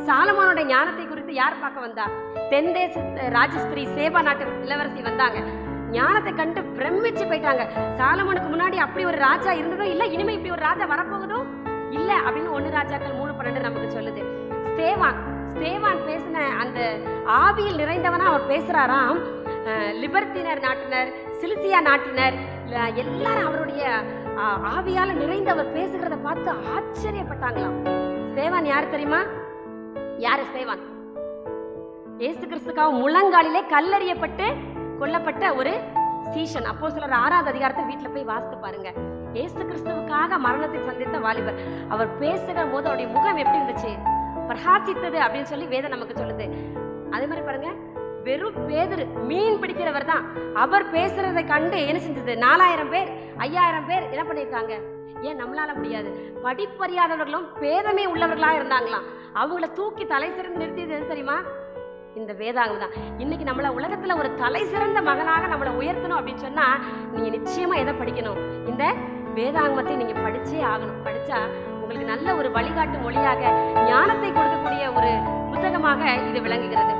சாலமோனுடைய ஞானத்தை குறித்து யார் பார்க்க வந்தா? தென்தேச ராஜஸ்திரி சேபா நாட்டு இளவரசி வந்தாங்க. ஞானத்தை கண்டு பிரமிச்சு போயிட்டாங்க. சாலமோனுக்கு முன்னாடி அப்படி ஒரு ராஜா இருந்ததோ இல்ல, இனிமே இப்படி ஒரு ராஜா வரப்போகுதோ இல்ல அப்படின்னு 1 ராஜாக்கள் 3:12 நமக்கு சொல்லுது. ஸ்தேவான் பேசின அந்த ஆவியில் நிறைந்தவனா அவர் பேசுறாராம். லிபர்த்தினர் நாட்டினர், சிலிசியா நாட்டினர் எல்லாரும் அவருடைய ஆவியால நிறைந்தவர் பேசுகிறத பார்த்து ஆச்சரியப்பட்டாங்களாம். ஸ்தேவான் யார் தெரியுமா? யாரு ஸ்தேவான்? இயேசு கிறிஸ்துக்காக முழங்காலிலே கல்லறியப்பட்டு கொல்லப்பட்ட ஒரு சீஷன். அப்போஸ்தலர் 6ஆவது அதிகாரத்தை வீட்டுல போய் வாசித்து பாருங்க. இயேசு கிறிஸ்துவுக்காக மரணத்தை சந்தித்த வாலிபர். அவர் பேசுகிற போது அவருடைய முகம் எப்படி இருந்துச்சு? பிரகாசித்தது அப்படின்னு சொல்லி வேதம் நமக்கு சொல்லுது. அதே மாதிரி பாருங்க, வெறும் பேதுரு மீன் பிடிக்கிறவர் தான். அவர் பேசுறதை கண்டு என்ன செஞ்சது? 4000 பேர் 5000 பேர் என்ன பண்ணியிருக்காங்க? ஏன் நம்மளால முடியாது? படிப்பறியாதவர்களும் பேதமே உள்ளவர்களா இருந்தாங்களாம். அவங்கள தூக்கி தலை சிறந்து நிறுத்தியது எது தெரியுமா? இந்த வேதாகம் தான். இன்னைக்கு நம்மள உலகத்துல ஒரு தலை சிறந்த மகனாக நம்மளை உயர்த்தணும் அப்படின்னு சொன்னா நீங்க நிச்சயமா எதை படிக்கணும்? இந்த வேதாகமத்தை நீங்க படிச்சே ஆகணும். படிச்சா உங்களுக்கு நல்ல ஒரு வழிகாட்டு மொழியாக, ஞானத்தை கொடுக்கக்கூடிய ஒரு புத்தகமாக இது விளங்குகிறது.